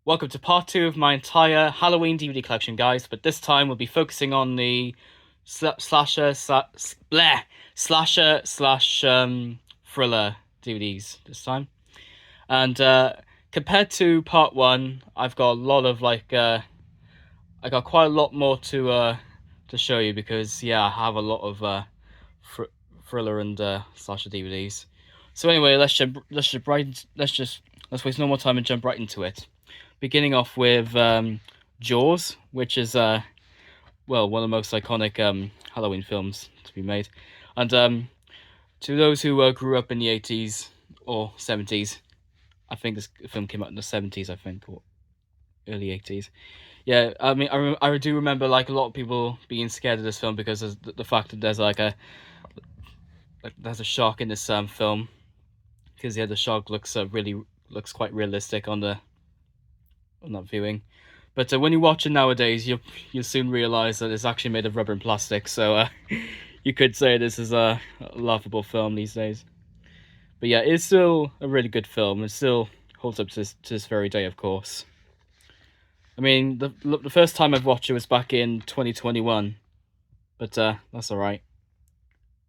Welcome to part two of my entire Halloween DVD collection, guys. But this time we'll be focusing on the slasher slash thriller DVDs this time. And compared to part one, I've got a lot of I got quite a lot more to show you because I have a lot of fr- thriller and slasher DVDs. So anyway, let's waste no more time and jump right into it. Beginning off with Jaws, which is one of the most iconic Halloween films to be made. And to those who grew up in the 80s or 70s, I think this film came out in the 70s, I think, or early 80s. Yeah, I mean, I do remember like a lot of people being scared of this film because of the fact that there's a shark in this film, because the shark looks quite realistic on that viewing. But when you watch it nowadays, you'll soon realize that it's actually made of rubber and plastic. So you could say this is a laughable film these days. But yeah, it's still a really good film. It still holds up to this very day, of course. I mean, the first time I've watched it was back in 2021, but that's all right.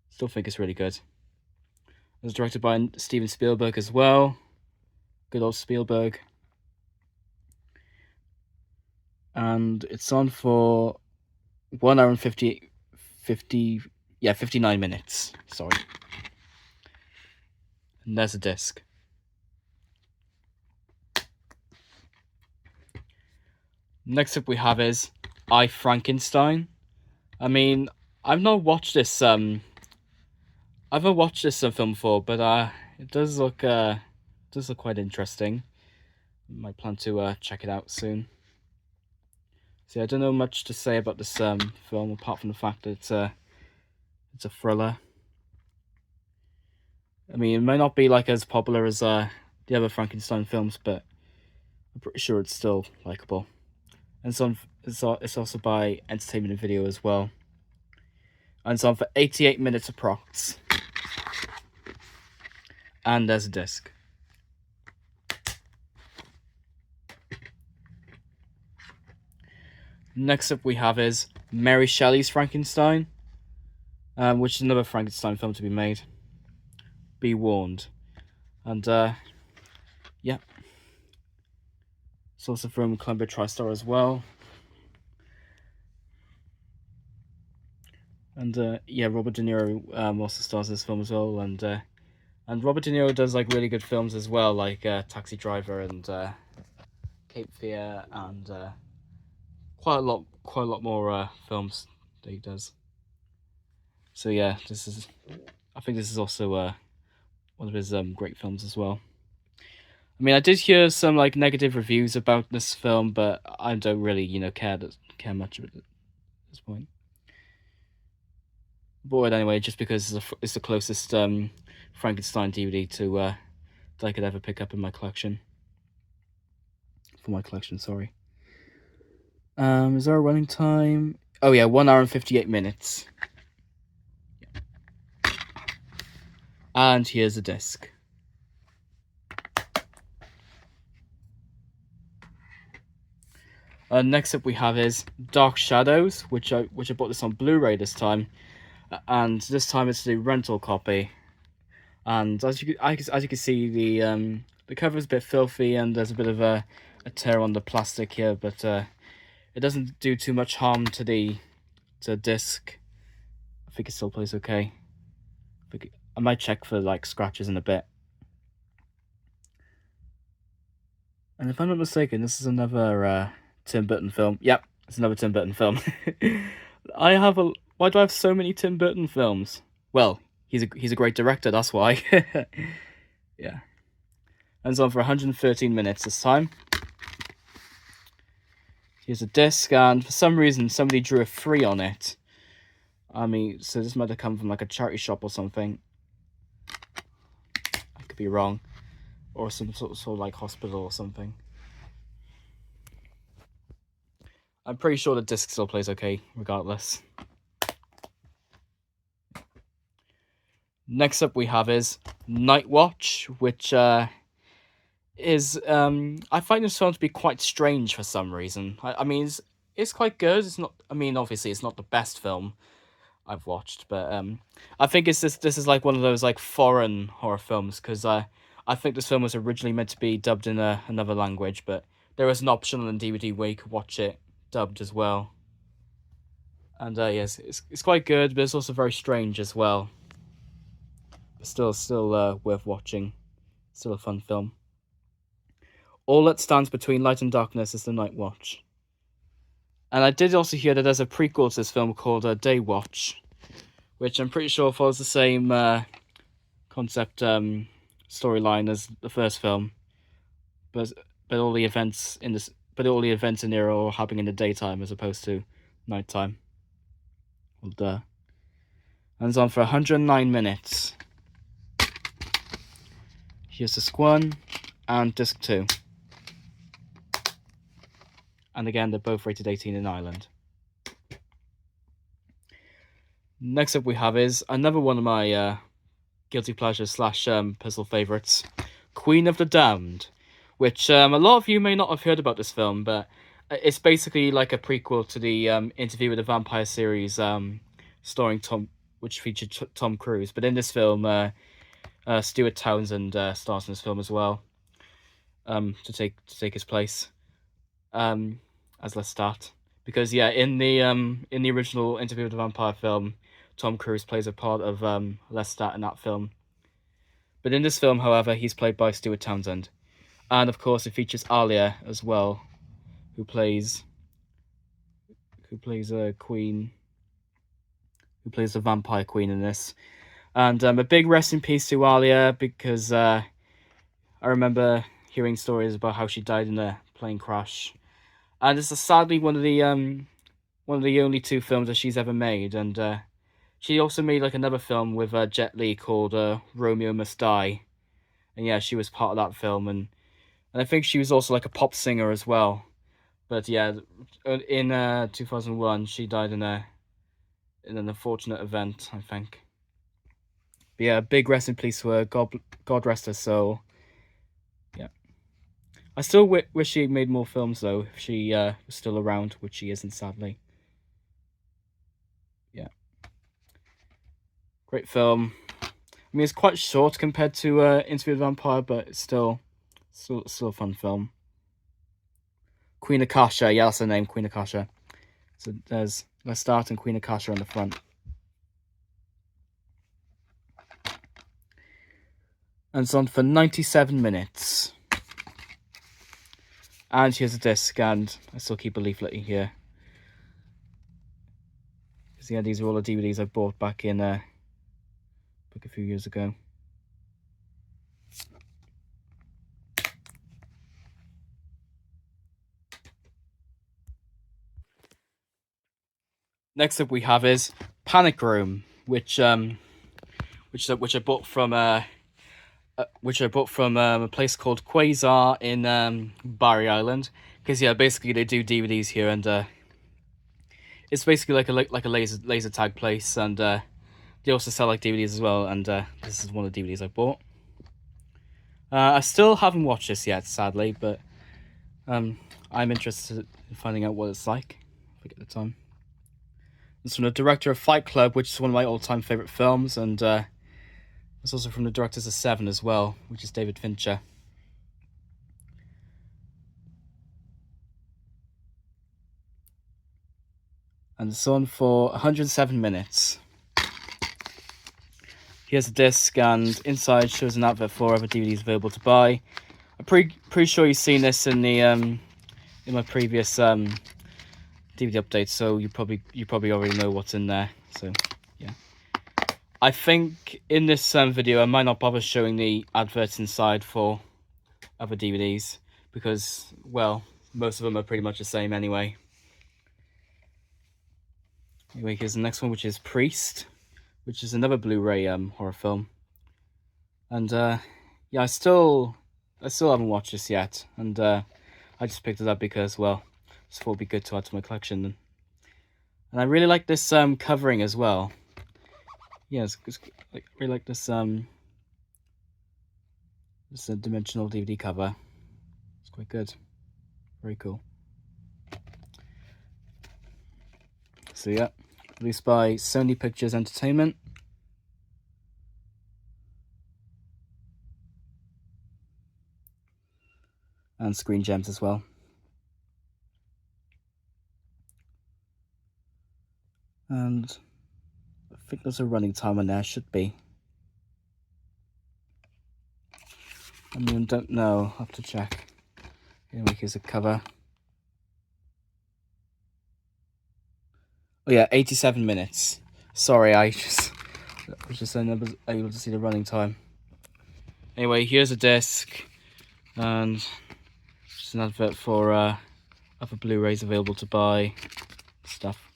Still think it's really good. It was directed by Steven Spielberg as well. Good old Spielberg. And it's on for 1 hour and 59 minutes. Sorry. And there's a disc. Next up we have is I, Frankenstein. I mean, I've not watched this I've not watched this film before, but it does look quite interesting. Might plan to check it out soon. See, I don't know much to say about this film apart from the fact that it's a thriller. I mean, it might not be like as popular as the other Frankenstein films, but I'm pretty sure it's still likable. And it's also by Entertainment and Video as well. And it's on for 88 minutes approx. And there's a disc. Next up we have is Mary Shelley's Frankenstein, which is another Frankenstein film to be made. Be warned. And yeah. It's also from Columbia TriStar as well. And Robert De Niro also stars in this film as well. And Robert De Niro does like really good films as well, like Taxi Driver and Cape Fear, and quite a lot more films that he does. So yeah, I think this is also one of his great films as well. I mean, I did hear some like negative reviews about this film, but I don't really care much of it at this point. Bored anyway, just because it's the closest Frankenstein DVD that I could ever pick up in my collection. For my collection, sorry. Is there a running time? Oh yeah, 1 hour and 58 minutes. And here's a disc. Next up we have is Dark Shadows, which I bought this on Blu-ray this time, and this time it's the rental copy. And as you can see, the cover is a bit filthy and there's a bit of a tear on the plastic here, but it doesn't do too much harm to the disc. I think it still plays okay. I might check for like scratches in a bit. And if I'm not mistaken, this is another Tim Burton film. Yep, it's another Tim Burton film. Why do I have so many Tim Burton films? Well, he's a great director, that's why. Yeah. And it's on for 113 minutes this time. Here's a disc, and for some reason somebody drew a 3 on it. I mean, so this might have come from like a charity shop or something. I could be wrong. Or some sort of like hospital or something. I'm pretty sure the disc still plays okay, regardless. Next up we have is Night Watch, which is I find this film to be quite strange for some reason. I mean, it's quite good. It's not. I mean, obviously, it's not the best film I've watched, but I think it's this is like one of those like foreign horror films because I think this film was originally meant to be dubbed in another language, but there is an option on the DVD where you could watch it dubbed as well. And yes, it's quite good, but it's also very strange as well. But still worth watching. Still a fun film. All that stands between light and darkness is the Night Watch. And I did also hear that there's a prequel to this film called Day Watch, which I'm pretty sure follows the same concept storyline as the first film, but all the events in this all the events in there are happening in the daytime as opposed to nighttime. Well, duh. And it's on for 109 minutes. Here's disc 1 and disc 2. And again, they're both rated 18 in Ireland. Next up we have is another one of my guilty pleasures slash personal favourites, Queen of the Damned, which a lot of you may not have heard about this film, but it's basically like a prequel to the Interview with the Vampire series, starring which featured Tom Cruise. But in this film, Stuart Townsend stars in this film as well, to take his place as Lestat. Because yeah, in the original Interview with the Vampire film, Tom Cruise plays a part of Lestat in that film. But in this film, however, he's played by Stuart Townsend. And of course, it features Alia as well, who plays a queen, who plays the vampire queen in this. And a big rest in peace to Alia, because I remember hearing stories about how she died in a plane crash. And it's sadly one of the only 2 films that she's ever made. And she also made like another film with Jet Li called Romeo Must Die. And yeah, she was part of that film, and I think she was also like a pop singer as well. But yeah, in 2001, she died in an unfortunate event, I think. But yeah, big rest in peace to her. God rest her soul. Yeah, I still wish she made more films though. If she was still around, which she isn't, sadly. Yeah, great film. I mean, it's quite short compared to Interview with the Vampire, but it's still a fun film. Queen Akasha, yeah, that's her name, Queen Akasha. So there's Lestat and Queen Akasha on the front. And it's on for 97 minutes. And here's a disc, and I still keep a leaflet in here. Because yeah, these are all the DVDs I bought back in a few years ago. Next up we have is Panic Room, which I bought from a place called Quasar in Barry Island. Because yeah, basically they do DVDs here, and it's basically like a laser tag place, and they also sell like DVDs as well. And this is one of the DVDs I bought. I still haven't watched this yet, sadly, but I'm interested in finding out what it's like if I get the time. It's from the director of Fight Club, which is one of my all-time favourite films, and it's also from the directors of Seven as well, which is David Fincher. And it's on for 107 minutes. Here's a disc, and inside shows an advert for other DVDs available to buy. I'm pretty sure you've seen this in the in my previous DVD updates, so you probably already know what's in there. So yeah, I think in this video I might not bother showing the adverts inside for other DVDs because, well, most of them are pretty much the same anyway. Anyway, here's the next one, which is Priest, which is another Blu-ray horror film. And yeah, I still haven't watched this yet, and I just picked it up because, well, I just thought it'd be good to add to my collection. And I really like this covering as well. Yeah, I really like this this dimensional DVD cover. quite good. Very cool. So yeah, released by Sony Pictures Entertainment. And Screen Gems as well. And I think there's a running time on there, should be. I mean, don't know, I'll have to check. Anyway, here's a cover. Oh yeah, 87 minutes. Sorry, I was just unable to see the running time. Anyway, here's a disc, and just an advert for other Blu-rays available to buy stuff.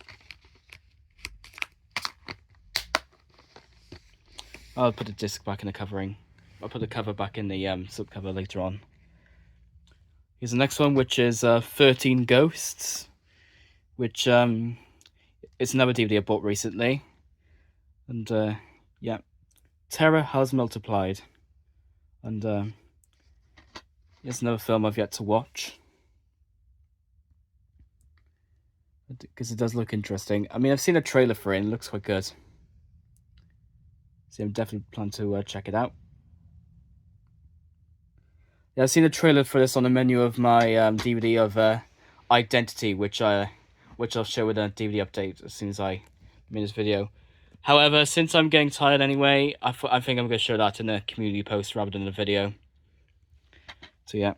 I'll put the disc back in the covering. I'll put the cover back in the slipcover later on. Here's the next one, which is 13 Ghosts, which it's another DVD I bought recently. And yeah, terror has multiplied. And it's another film I've yet to watch, because it does look interesting. I mean, I've seen a trailer for it and it looks quite good. So I'm definitely plan to check it out. Yeah, I've seen a trailer for this on the menu of my DVD of Identity, which I'll show with a DVD update as soon as I make this video. However, since I'm getting tired anyway, I think I'm going to show that in a community post rather than a video. So yeah,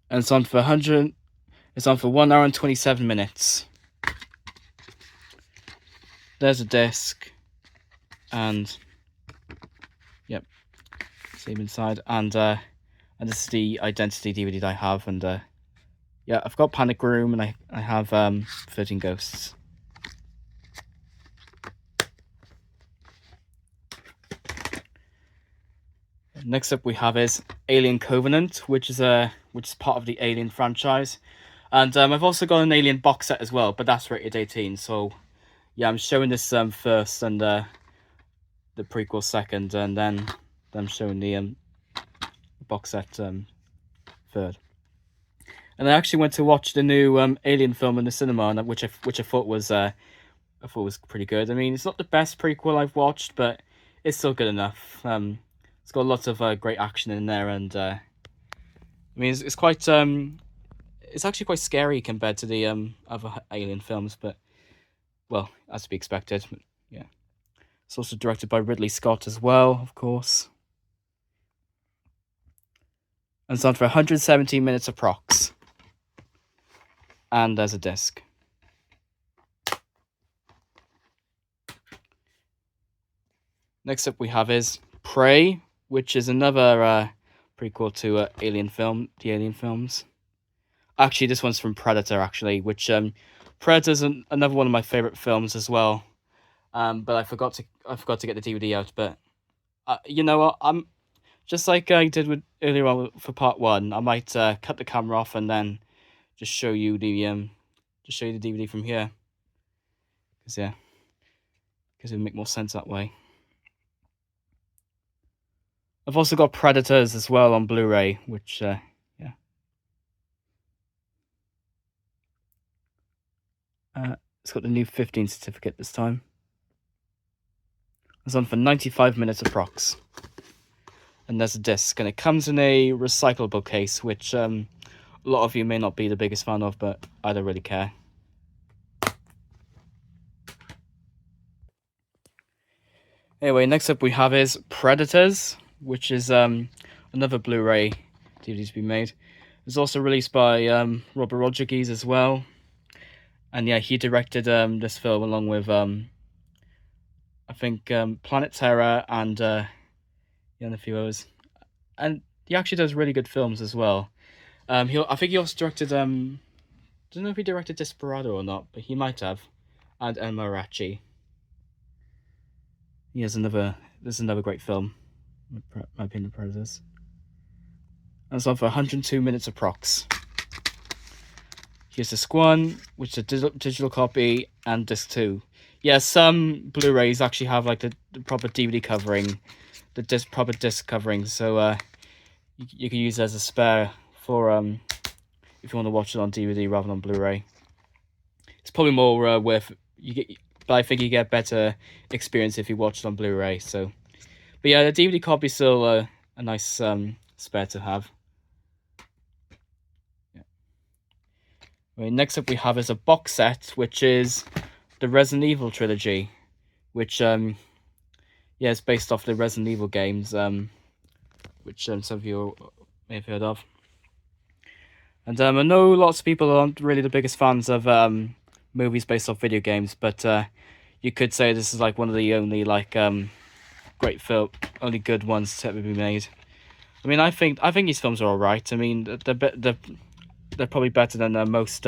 and it's on for 1 hour and 27 minutes. There's a disc, and yep, same inside, and this is the Identity DVD that I have, and yeah, I've got Panic Room, and I have 13 Ghosts. Next up we have is Alien Covenant, which is part of the Alien franchise, and I've also got an Alien box set as well, but that's rated 18. So yeah, I'm showing this first, and the prequel second, and then I'm showing the box set third. And I actually went to watch the new Alien film in the cinema, which I thought was pretty good. I mean, it's not the best prequel I've watched, but it's still good enough. It's got lots of great action in there, and I mean, it's quite it's actually quite scary compared to the other Alien films, but well, as to be expected. Yeah, it's also directed by Ridley Scott as well, of course, and it's on for 117 minutes approx. And there's a disc. Next up we have is Prey, which is another prequel to the Alien films. Actually, this one's from Predator, actually, which Predator's another one of my favorite films as well. But I forgot to get the DVD out. But you know what? I'm just like I did with earlier on for part 1. I might cut the camera off and then just show you the DVD from here. Because it would make more sense that way. I've also got Predators as well on Blu-ray, which yeah. It's got the new 15 certificate this time. It's on for 95 minutes approx. And there's a disc, and it comes in a recyclable case, which a lot of you may not be the biggest fan of, but I don't really care. Anyway, next up we have is Predators, which is another Blu-ray DVD to be made. It's also released by Robert Rodriguez as well. And yeah, he directed this film along with I think Planet Terror and a few others. And he actually does really good films as well. I think he also directed I don't know if he directed Desperado or not, but he might have. And El Mariachi. This is another great film, my opinion, Predators. And it's on for 102 minutes approx. Here's disc 1, which is a digital copy, and disc 2. Yeah, some Blu-rays actually have like the proper DVD covering, proper disc covering, so you can use it as a spare for if you want to watch it on DVD rather than on Blu-ray. It's probably more worth you get, but I think you get better experience if you watch it on Blu-ray. So, but yeah, the DVD copy is still a nice spare to have. Yeah. Right, next up we have is a box set, which is the Resident Evil trilogy, which yeah, it's based off the Resident Evil games, which some of you may have heard of. And I know lots of people aren't really the biggest fans of movies based off video games, but you could say this is like one of the only like great film, only good ones to ever be made. I mean, I think these films are all right. I mean, they're probably better than most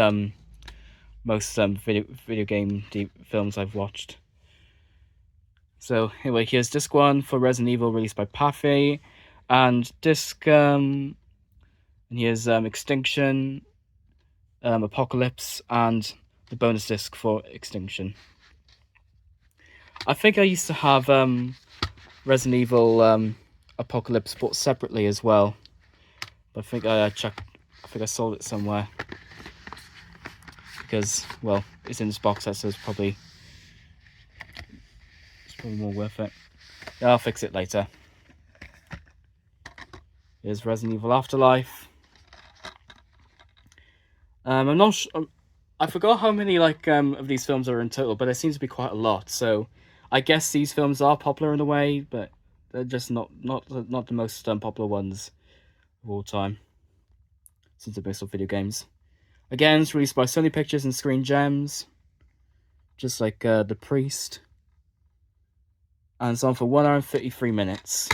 video game films I've watched. So anyway, here's disc 1 for Resident Evil, released by Pathé, and disc and here's Extinction, Apocalypse, and the bonus disc for Extinction. I think I used to have Resident Evil Apocalypse bought separately as well, but I think I checked. I think I sold it somewhere because, well, it's in this box set, so it's probably more worth it. Yeah, I'll fix it later. Here's Resident Evil Afterlife. I'm not sure. I forgot how many of these films are in total, but there seems to be quite a lot. So I guess these films are popular in a way, but they're just not the most popular ones of all time, since they're based on video games. Again, it's released by Sony Pictures and Screen Gems, just like The Priest. And it's on for 1 hour and 33 minutes.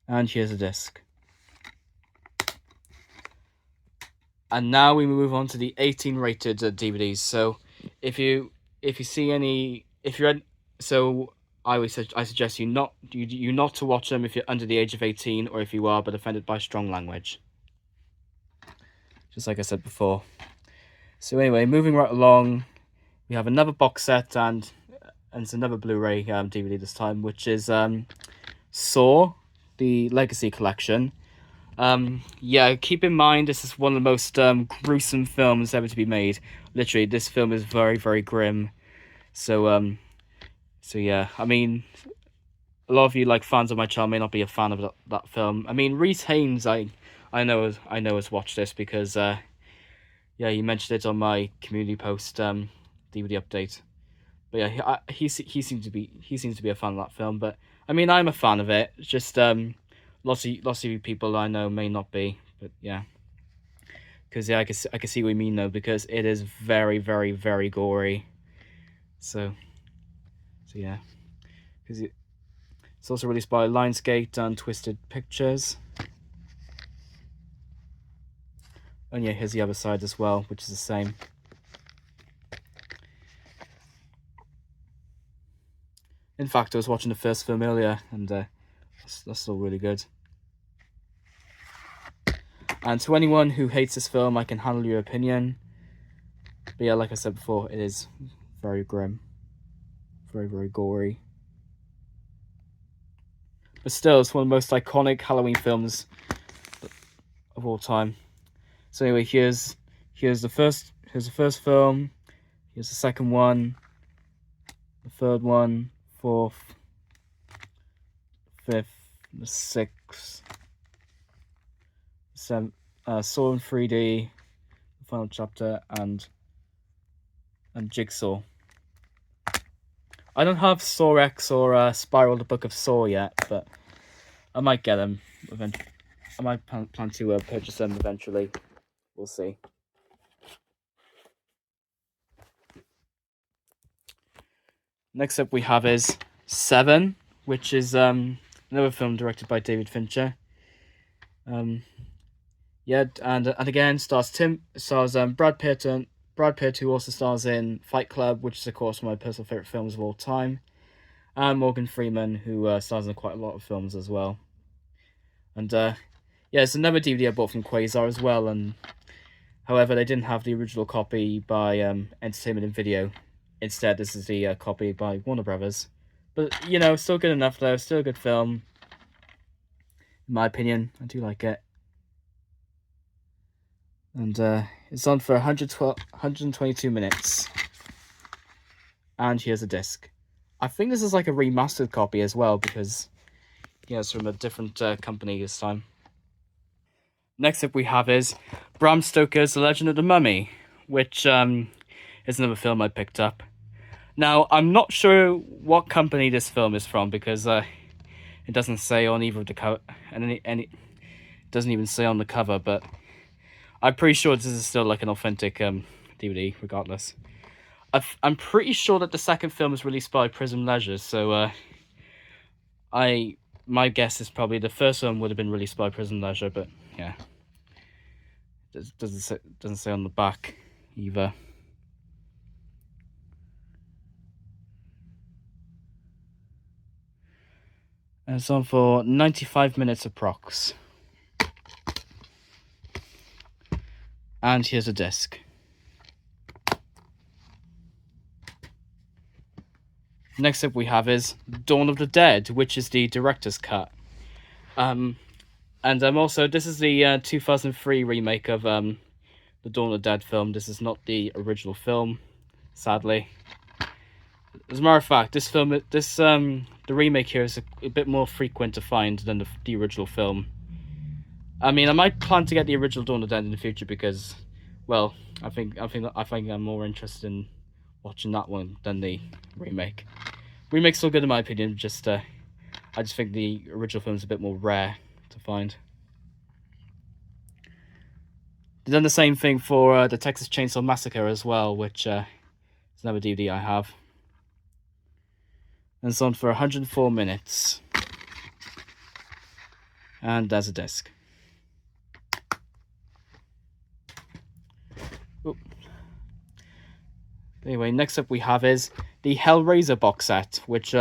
And here's a disc. And now we move on to the 18 rated DVDs. So if you see any, I suggest you not to watch them if you're under the age of 18, or if you are but offended by strong language. Just like I said before. So anyway, moving right along, we have another box set and it's another Blu-ray DVD this time, which is Saw, the Legacy Collection. Yeah, keep in mind this is one of the most gruesome films ever to be made. Literally, this film is very, very grim. So yeah, I mean, a lot of you fans of my channel may not be a fan of that film. I mean, Reese Haynes, I know has watched this because yeah, he mentioned it on my community post DVD update. But yeah, he seems to be a fan of that film. But I mean, I'm a fan of it. It's just lots of you people I know may not be. But yeah, because yeah, I can see what you mean though, because it is very, very, very gory. So yeah, because it's also released by Lionsgate and Twisted Pictures. And yeah, here's the other side as well, which is the same. In fact, I was watching the first film earlier, and that's still really good. And to anyone who hates this film, I can handle your opinion. But yeah, like I said before, it is very grim. Very, very gory. But still, it's one of the most iconic Halloween films of all time. So anyway, here's the first film. Here's the second one. The third one. Fourth. Fifth. The sixth. Seventh. Saw in 3D. The final chapter and Jigsaw. I don't have Saw X or Spiral: The Book of Saw yet, but I might get them eventually. I might plan to purchase them eventually. We'll see. Next up we have is Seven, which is another film directed by David Fincher. Yeah, and again stars Brad Pitt, who also stars in Fight Club, which is of course one of my personal favorite films of all time, and Morgan Freeman, who stars in quite a lot of films as well. And yeah, it's another DVD I bought from Quasar as well, and however they didn't have the original copy by Entertainment and Video. Instead, this is the copy by Warner Brothers. But you know, still good enough though. Still a good film, in my opinion. I do like it. And it's on for 122 minutes. And here's a disc. I think this is like a remastered copy as well, because yeah, it's from a different company this time. Next up we have is Bram Stoker's The Legend of the Mummy, which is another film I picked up. Now, I'm not sure what company this film is from, because it doesn't say on either of the cover, and it doesn't even say on the cover, but I'm pretty sure this is still like an authentic DVD, regardless. I'm pretty sure that the second film was released by Prism Leisure, so my guess is probably the first one would have been released by Prism Leisure, but yeah, it doesn't say on the back either. And it's on for 95 minutes approx. And here's a disc. Next up we have is Dawn of the Dead, which is the director's cut. And also, this is the 2003 remake of the Dawn of the Dead film. This is not the original film, sadly. As a matter of fact, the remake here is a bit more frequent to find than the original film. I mean, I might plan to get the original Dawn of the Dead in the future because, well, I think I'm more interested in watching that one than the remake. Remake's still good in my opinion. I just think the original film is a bit more rare to find. They've done the same thing for the Texas Chainsaw Massacre as well, which is another DVD I have. And it's on for 104 minutes. And there's a disc. Oop. Anyway, next up we have is the Hellraiser box set, which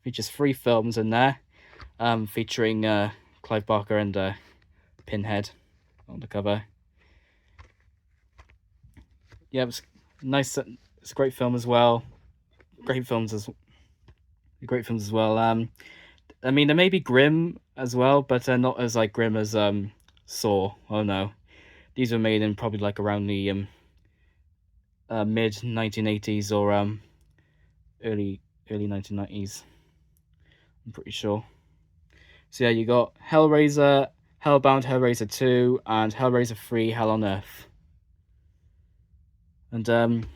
features 3 films in there, featuring Clive Barker and Pinhead on the cover. Yeah, it's nice. It's a great film as well. Great films as well. I mean, they may be grim as well, but they're not as like grim as Saw. Oh no, these were made in probably like around the mid 1980s or early 1990s. I'm pretty sure. So yeah, you got Hellraiser, Hellbound, Hellraiser 2, and Hellraiser 3: Hell on Earth. And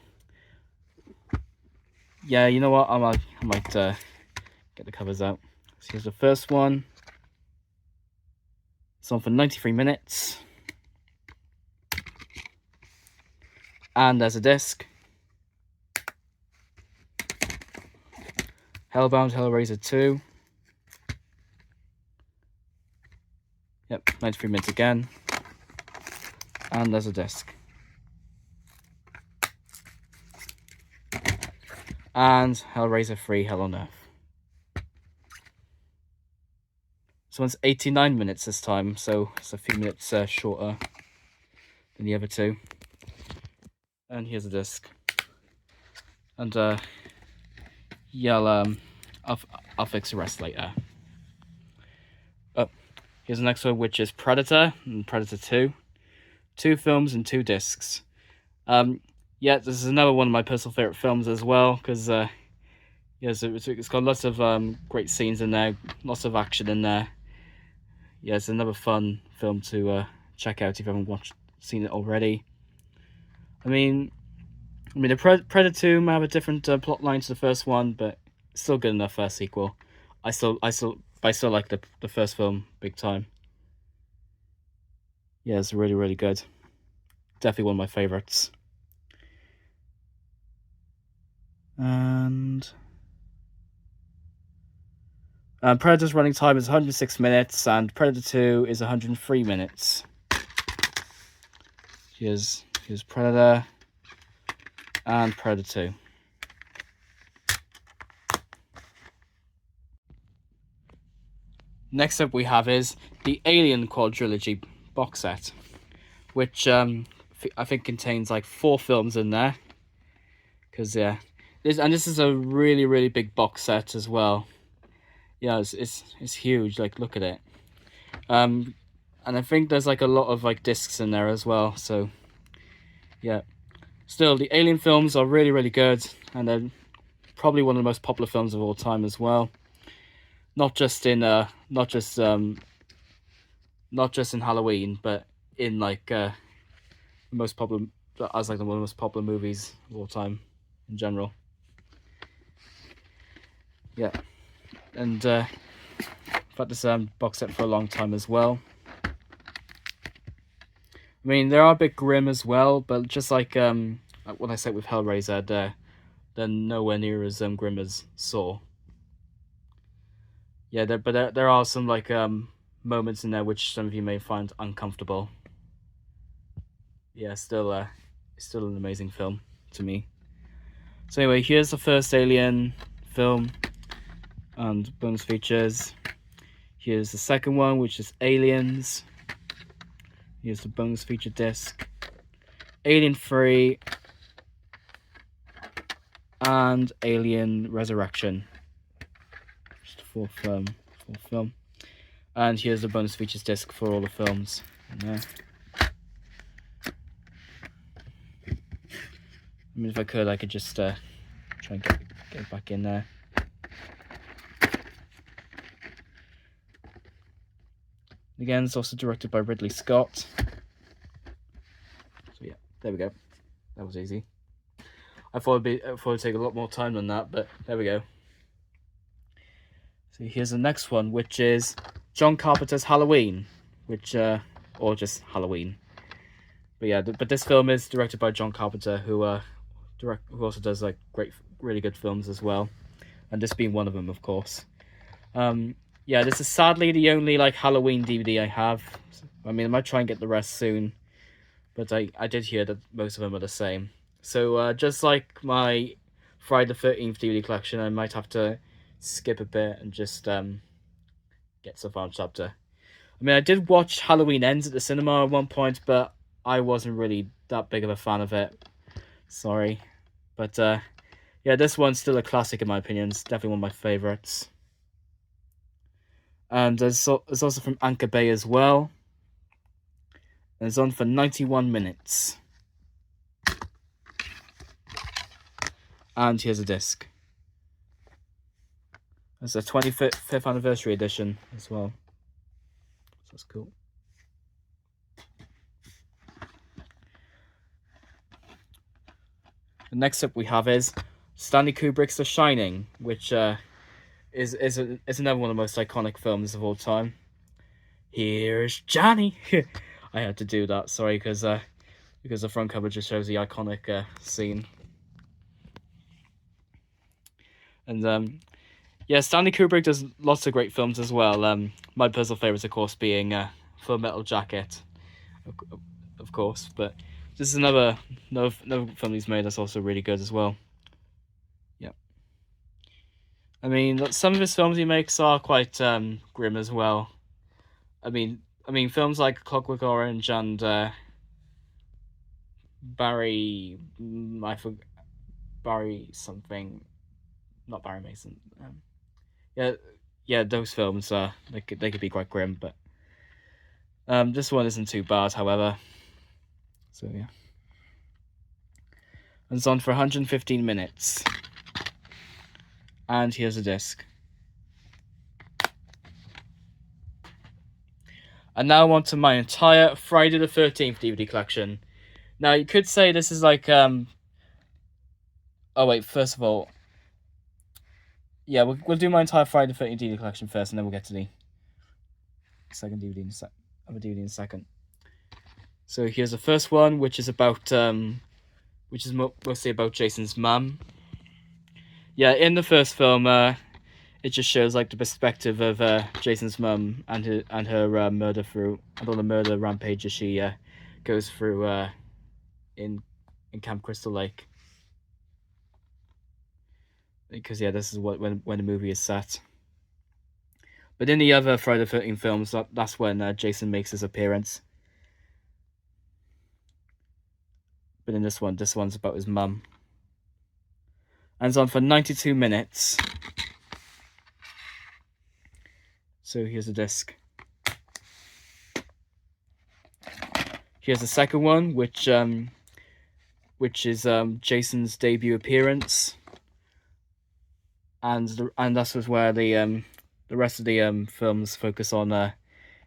yeah, you know what? I might get the covers out. So here's the first one. It's on for 93 minutes. And there's a disc. Hellbound, Hellraiser 2. Yep, 93 minutes again. And there's a disc. And Hellraiser 3: Hell on Earth. This one's 89 minutes this time, so it's a few minutes shorter than the other two. And here's a disc. And yeah, I'll fix the rest later. Oh, here's the next one, which is Predator and Predator 2. 2 films and 2 discs. Yeah, this is another one of my personal favorite films as well, because yeah, so it's got lots of great scenes in there, lots of action in there. Yeah, it's another fun film to check out if you haven't seen it already. I mean, the Predator 2 might have a different plot line to the first one, but it's still good enough for a sequel. I still like the first film big time. Yeah, it's really, really good. Definitely one of my favorites. And Predator's running time is 106 minutes, and Predator 2 is 103 minutes. Here's Predator and Predator 2. Next up we have is the Alien Quadrilogy box set, which I think contains like 4 films in there. Because yeah, this is a really, really big box set as well. Yeah, it's huge. Like, look at it. And I think there's like a lot of like discs in there as well. So yeah, still the Alien films are really, really good, and they're probably one of the most popular films of all time as well. Not just in not just in Halloween, but in like the most popular, as like one of the most popular movies of all time in general. Yeah, and I've had this box set for a long time as well. I mean, they are a bit grim as well, but just like what I said with Hellraiser, they're nowhere near as grim as Saw. Yeah, there are some like moments in there which some of you may find uncomfortable. Yeah, still an amazing film to me. So anyway, here's the first Alien film and bonus features. Here's the second one, which is Aliens. Here's the bonus feature disc. Alien 3 and Alien Resurrection. Just the fourth film. And here's the bonus features disc for all the films in there. I mean, if I could, I could just try and get it back in there. Again, it's also directed by Ridley Scott. So yeah, there we go. That was easy. I thought it'd take a lot more time than that, but there we go. So here's the next one, which is John Carpenter's Halloween, which or just Halloween. But yeah, but this film is directed by John Carpenter, who also does like really good films as well, and this being one of them, of course. Yeah, this is sadly the only like Halloween DVD I have. I mean, I might try and get the rest soon, but I did hear that most of them are the same. So just like my Friday the 13th DVD collection, I might have to skip a bit and just get to the final chapter. I mean, I did watch Halloween Ends at the cinema at one point, but I wasn't really that big of a fan of it. Sorry. But yeah, this one's still a classic in my opinion. It's definitely one of my favourites. And it's also from Anchor Bay as well. And it's on for 91 minutes. And here's a disc. It's a 25th anniversary edition as well. So that's cool. The next up we have is Stanley Kubrick's The Shining, which is another one of the most iconic films of all time. Here's Johnny. I had to do that. Sorry, because the front cover just shows the iconic scene. And yeah, Stanley Kubrick does lots of great films as well. My personal favourite, of course, being Full Metal Jacket, of course. But this is another film he's made that's also really good as well. Yeah. I mean, some of his films he makes are quite grim as well. I mean, films like Clockwork Orange and Barry something, not Barry Mason. Yeah, those films they could be quite grim, but this one isn't too bad, however. So yeah, and it's on for 115 minutes. And here's a disc. And now on to my entire Friday the 13th DVD collection. Now you could say this is like oh wait, first of all, yeah, we'll do my entire Friday the 13th DVD collection first, and then we'll get to the second DVD in a second. So here's the first one, which is about which is mostly about Jason's mum. Yeah, in the first film, it just shows like the perspective of Jason's mum and her murder through and all the murder rampages she goes through in Camp Crystal Lake. Because yeah, this is when the movie is set. But in the other Friday the 13th films, that's when Jason makes his appearance. But in this one's about his mum. And it's on for 92 minutes. So here's a disc. Here's the second one, which is Jason's debut appearance, and that was where the rest of the films focus on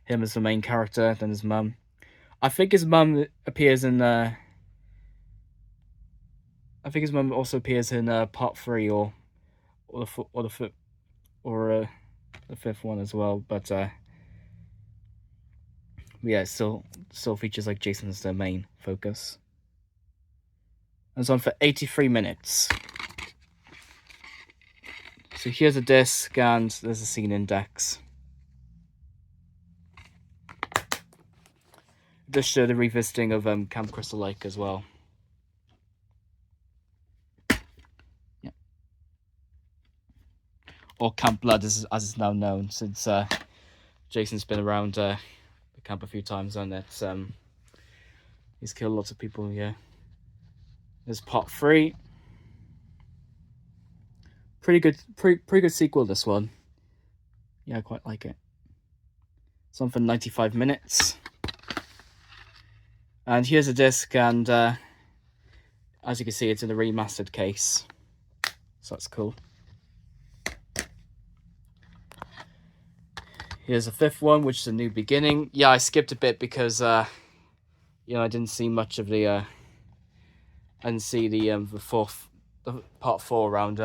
him as the main character, then his mum. I think his mum appears in. I think his mum also appears in part 3 or the fifth one as well. But yeah, it still features like Jason as the main focus. And it's on for 83 minutes. So here's a disc and there's a scene index. Just show the revisiting of Camp Crystal Lake as well. Yeah. Or Camp Blood as it's now known, since Jason's been around the camp a few times, and it's he's killed lots of people. Yeah. There's part 3. Pretty good sequel, this one. Yeah, I quite like it. It's on for 95 minutes. And here's a disc, and as you can see, it's in a remastered case. So that's cool. Here's a fifth one, which is A New Beginning. Yeah, I skipped a bit because I didn't see much of the I didn't see the part 4 around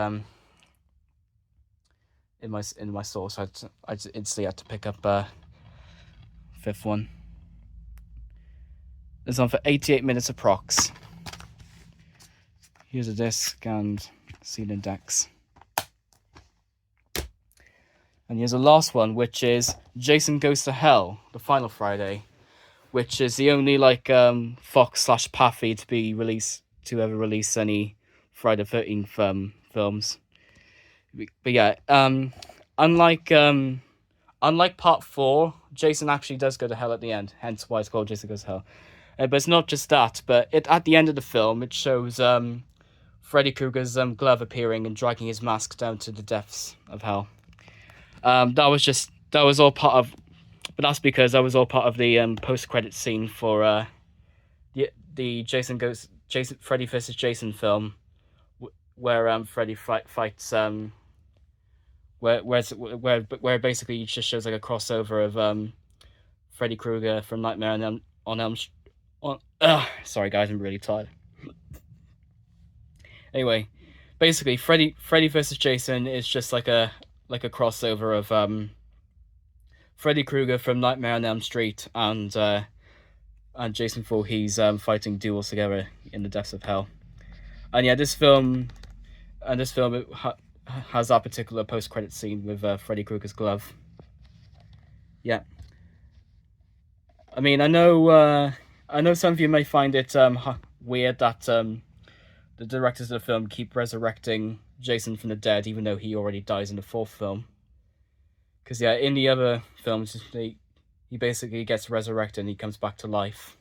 in my store, so I just instantly had to pick up fifth one. It's on for 88 minutes approx. Here's a disc and scene index. And here's the last one, which is Jason Goes to Hell, the final Friday, which is the only Fox/Pathé to ever release any Friday the 13th films. But yeah, unlike part 4, Jason actually does go to hell at the end, hence why it's called Jason Goes to Hell. But it's not just that, but at the end of the film, it shows Freddy Krueger's glove appearing and dragging his mask down to the depths of hell. That was all part of, but that's because that was all part of the post-credit scene for the Freddy vs. Jason film, where Freddy fights where basically it just shows like a crossover of Freddy Krueger from Nightmare on Elm Street. Sorry guys, I'm really tired. Anyway, basically Freddy vs. Jason is just like a crossover of Freddy Krueger from Nightmare on Elm Street and Jason Voorhees fighting duels together in the depths of hell. And yeah, this film has that particular post-credit scene with Freddy Krueger's glove. Yeah. I mean, I know some of you may find it weird that the directors of the film keep resurrecting Jason from the dead, even though he already dies in the 4th film. Because yeah, in the other films, he basically gets resurrected and he comes back to life.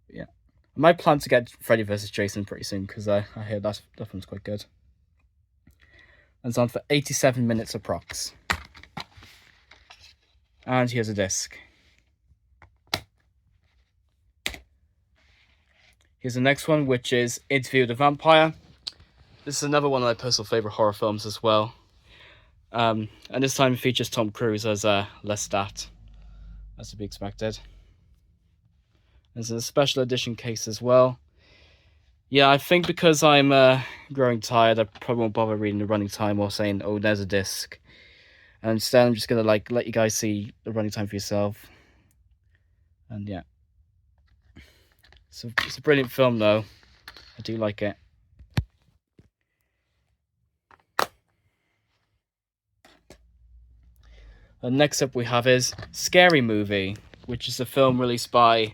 Yeah, I might plan to get Freddy vs. Jason pretty soon because I hear that one's quite good. And it's on for 87 minutes approx. And here's a disc. Here's the next one, which is Interview with the Vampire. This is another one of my personal favourite horror films as well. And this time it features Tom Cruise as Lestat, as to be expected. There's a special edition case as well. Yeah, I think because I'm growing tired, I probably won't bother reading the running time or saying, oh, there's a disc. And instead I'm just going to let you guys see the running time for yourself. And yeah. It's a brilliant film though. I do like it. And next up we have is Scary Movie, which is a film released by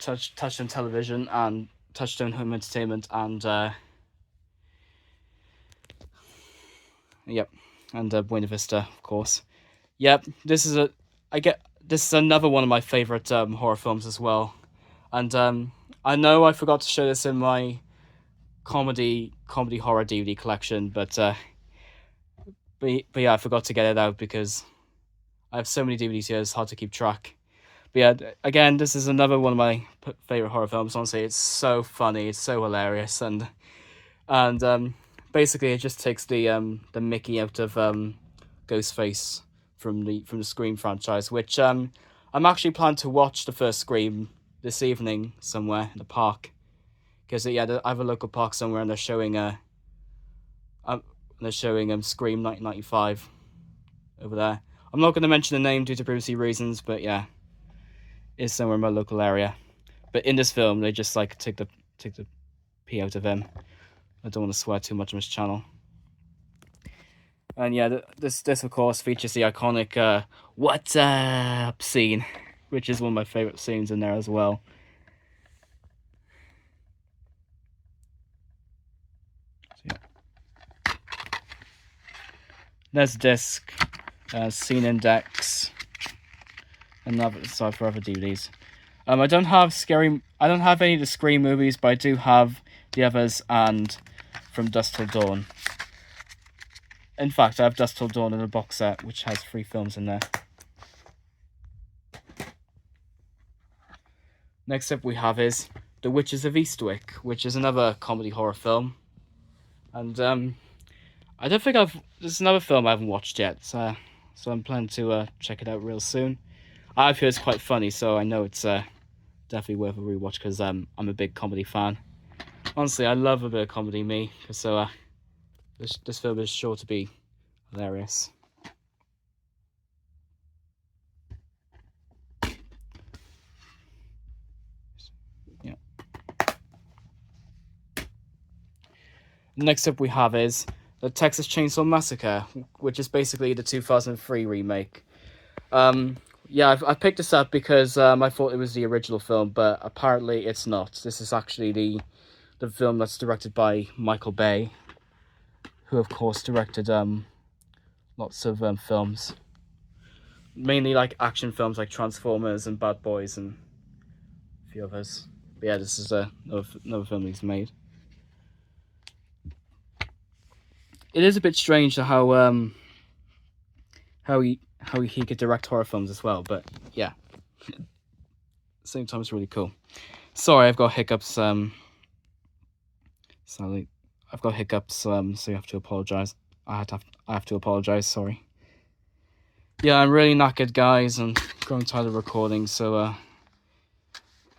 Touchstone Television and Touchstone Home Entertainment and Buena Vista, of course. Yep, this is another one of my favorite horror films as well. And I know I forgot to show this in my comedy horror DVD collection, but yeah, I forgot to get it out because I have so many DVDs here, it's hard to keep track. But yeah, again, this is another one of my favorite horror films. Honestly, it's so funny, it's so hilarious, and basically it just takes the Mickey out of Ghostface from the Scream franchise, which I'm actually planning to watch the first Scream this evening somewhere in the park, because yeah, I have a local park somewhere and they're showing Scream 1995 over there. I'm not going to mention the name due to privacy reasons, but yeah, it's somewhere in my local area. But in this film, they just like take the pee out of him. I don't want to swear too much on this channel. And yeah, this of course features the iconic "What's up" scene, which is one of my favorite scenes in there as well. So, yeah. There's disc, scene index, and sorry for other DVDs. I don't have any of the Scream movies, but I do have the others and From Dusk Till Dawn. In fact, I have Dusk Till Dawn in a box set, which has 3 films in there. Next up we have is The Witches of Eastwick, which is another comedy horror film. And I don't think this is another film I haven't watched yet, so I'm planning to check it out real soon. I've heard it's quite funny, so I know it's definitely worth a rewatch, because I'm a big comedy fan. Honestly, I love a bit of comedy, so this film is sure to be hilarious. Yeah. Next up we have is the Texas Chainsaw Massacre, which is basically the 2003 remake. Yeah, I picked this up because I thought it was the original film, but apparently it's not. This is actually the film that's directed by Michael Bay, who of course directed lots of films, mainly like action films like Transformers and Bad Boys and a few others. But yeah, this is another film he's made. It is a bit strange how he could direct horror films as well, but yeah, at the same time it's really cool. Sorry, I've got hiccups. Sadly, I've got hiccups. So you have to apologize. I have to apologize. Sorry. Yeah, I'm really knackered, guys, and growing tired of recording, so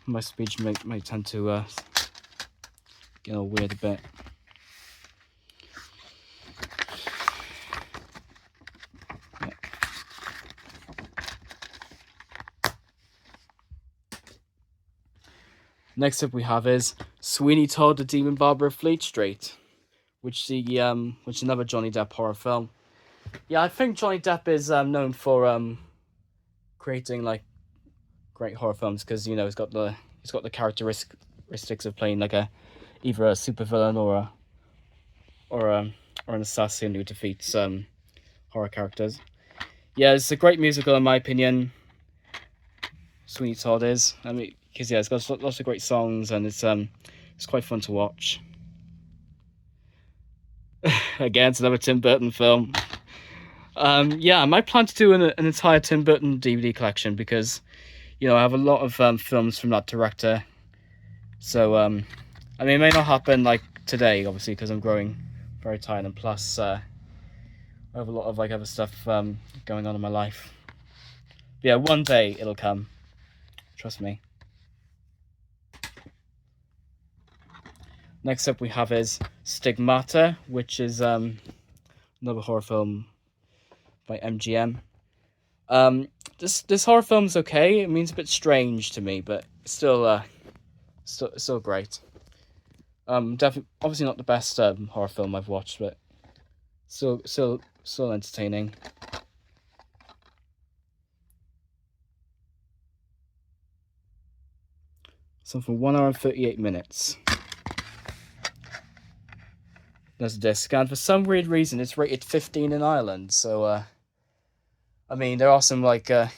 my speech may tend to get all weird a bit. Yeah. Next up we have is Sweeney Todd: The Demon Barber of Fleet Street, which is another Johnny Depp horror film. Yeah, I think Johnny Depp is known for creating like great horror films, because he's got the characteristics of playing like either a supervillain or an assassin who defeats horror characters. Yeah, it's a great musical in my opinion. Sweeney Todd is. I mean, because yeah, it's got lots of great songs, and it's quite fun to watch. Again, it's another Tim Burton film. Yeah, I might plan to do an entire Tim Burton DVD collection, because I have a lot of films from that director. So I mean, it may not happen like today, obviously, because I'm growing very tired, and plus I have a lot of like other stuff going on in my life. But yeah, one day it'll come. Trust me. Next up we have is Stigmata, which is another horror film by MGM. This horror film's okay. I mean, it's a bit strange to me, but still great. Definitely, obviously not the best horror film I've watched, but still entertaining. So for 1 hour and 38 minutes. There's a disc, and for some weird reason, it's rated 15 in Ireland. So, I mean, there are some like, I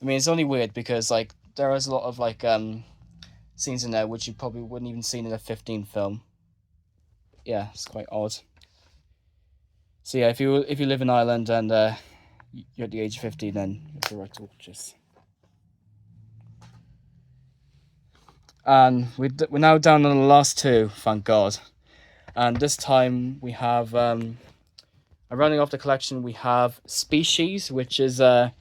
mean, it's only weird because like there is a lot of like scenes in there which you probably wouldn't even seen in a 15 film. Yeah, it's quite odd. So yeah, if you live in Ireland and you're at the age of 15, then you have the right to watch this. And we're now down to the last two, thank God. And this time we have, rounding off the collection, we have Species, which is, I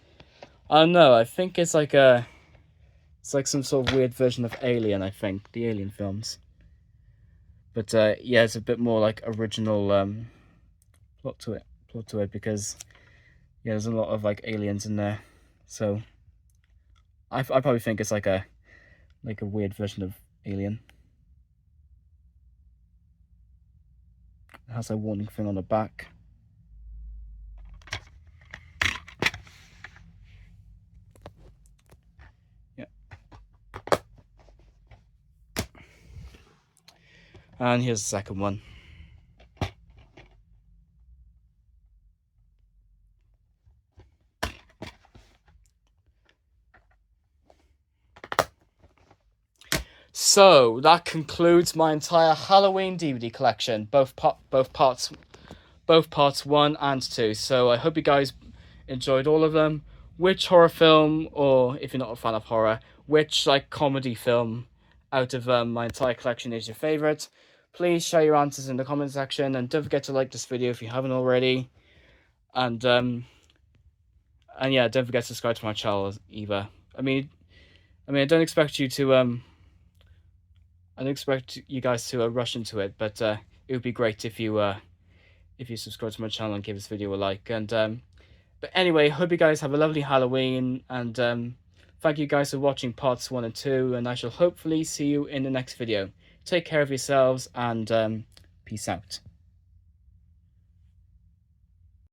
don't know, I think it's like some sort of weird version of Alien, I think, the Alien films. But yeah, it's a bit more like original plot to it, because yeah, there's a lot of like aliens in there. So I probably think it's like a weird version of Alien. It has a warning thing on the back. Yeah. And here's the second one. So that concludes my entire Halloween DVD collection, both parts 1 and 2. So I hope you guys enjoyed all of them. Which horror film, or if you're not a fan of horror, which like comedy film out of my entire collection is your favorite? Please share your answers in the comment section, and don't forget to like this video if you haven't already. And yeah, don't forget to subscribe to my channel either. I mean, I don't expect you to I don't expect you guys to rush into it, but it would be great if you subscribe to my channel and give this video a like. And but anyway, hope you guys have a lovely Halloween, and thank you guys for watching parts 1 and 2, and I shall hopefully see you in the next video. Take care of yourselves, and peace out.